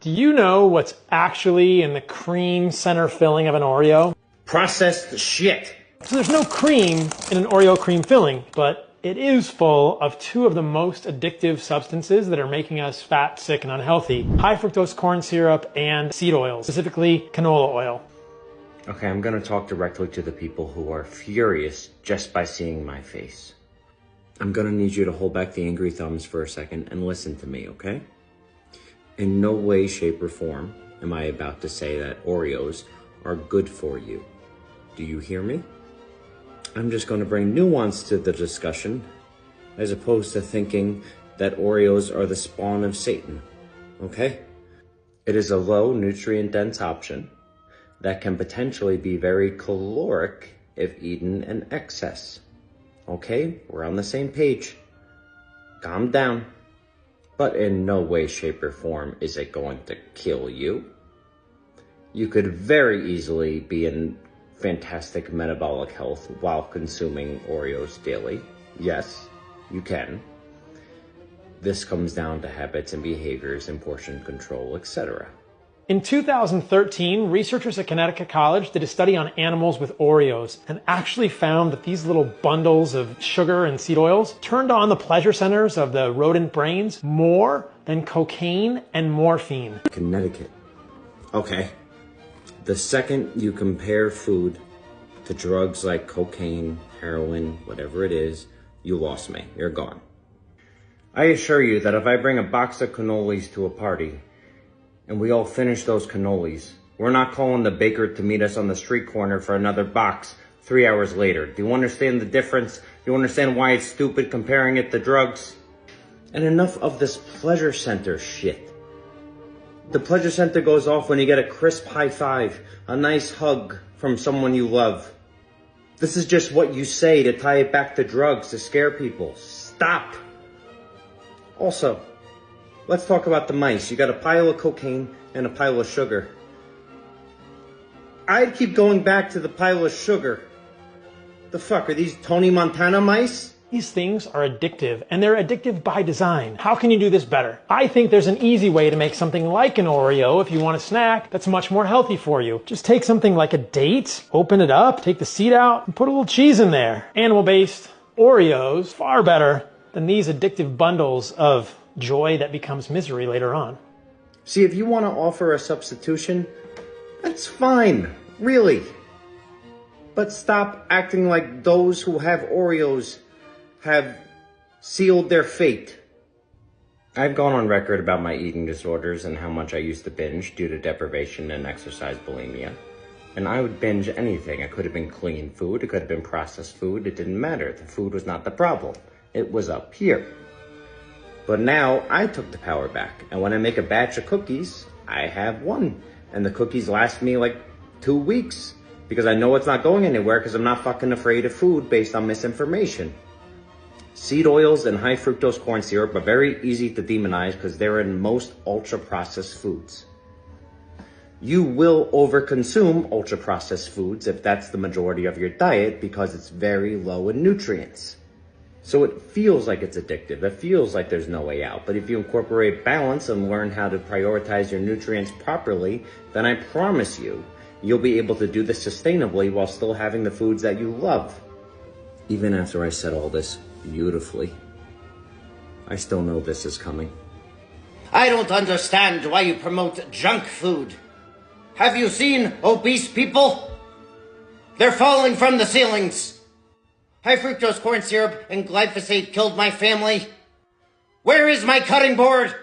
Do you know what's actually in the cream center filling of an Oreo? Processed shit. So there's no cream in an Oreo cream filling, but it is full of two of the most addictive substances that are making us fat, sick, and unhealthy: high fructose corn syrup and seed oils, specifically canola oil. Okay, I'm gonna talk directly to the people who are furious just by seeing my face. I'm gonna need you to hold back the angry thumbs for a second and listen to me, okay? In no way, shape, or form am I about to say that Oreos are good for you. Do you hear me? I'm just going to bring nuance to the discussion, as opposed to thinking that Oreos are the spawn of Satan, okay? It is a low nutrient-dense option that can potentially be very caloric if eaten in excess. Okay, we're on the same page. Calm down. But in no way, shape, or form is it going to kill you. You could very easily be in fantastic metabolic health while consuming Oreos daily. Yes, you can. This comes down to habits and behaviors and portion control, etc. In 2013, researchers at Connecticut College did a study on animals with Oreos and actually found that these little bundles of sugar and seed oils turned on the pleasure centers of the rodent brains more than cocaine and morphine. Connecticut. Okay. The second you compare food to drugs like cocaine, heroin, whatever it is, you lost me. You're gone. I assure you that if I bring a box of cannolis to a party, and we all finish those cannolis, we're not calling the baker to meet us on the street corner for another box 3 hours later. Do you understand the difference? Do you understand why it's stupid comparing it to drugs? And enough of this pleasure center shit. The pleasure center goes off when you get a crisp high five, a nice hug from someone you love. This is just what you say to tie it back to drugs, to scare people. Stop. Also, let's talk about the mice. You got a pile of cocaine and a pile of sugar. I'd keep going back to the pile of sugar. The fuck, are these Tony Montana mice? These things are addictive, and they're addictive by design. How can you do this better? I think there's an easy way to make something like an Oreo if you want a snack that's much more healthy for you. Just take something like a date, open it up, take the seed out, and put a little cheese in there. Animal-based Oreos, far better than these addictive bundles of joy that becomes misery later on. See, if you want to offer a substitution, that's fine, really. But stop acting like those who have Oreos have sealed their fate. I've gone on record about my eating disorders and how much I used to binge due to deprivation and exercise bulimia. And I would binge anything. It could have been clean food, it could have been processed food, it didn't matter. The food was not the problem. It was up here. But now I took the power back, and when I make a batch of cookies, I have one. And the cookies last me like 2 weeks, because I know it's not going anywhere because I'm not fucking afraid of food based on misinformation. Seed oils and high fructose corn syrup are very easy to demonize because they're in most ultra-processed foods. You will overconsume ultra-processed foods if that's the majority of your diet because it's very low in nutrients. So it feels like it's addictive. It feels like there's no way out. But if you incorporate balance and learn how to prioritize your nutrients properly, then I promise you, you'll be able to do this sustainably while still having the foods that you love. Even after I said all this beautifully, I still know this is coming. I don't understand why you promote junk food. Have you seen obese people? They're falling from the ceilings. High fructose corn syrup and glyphosate killed my family. Where is my cutting board?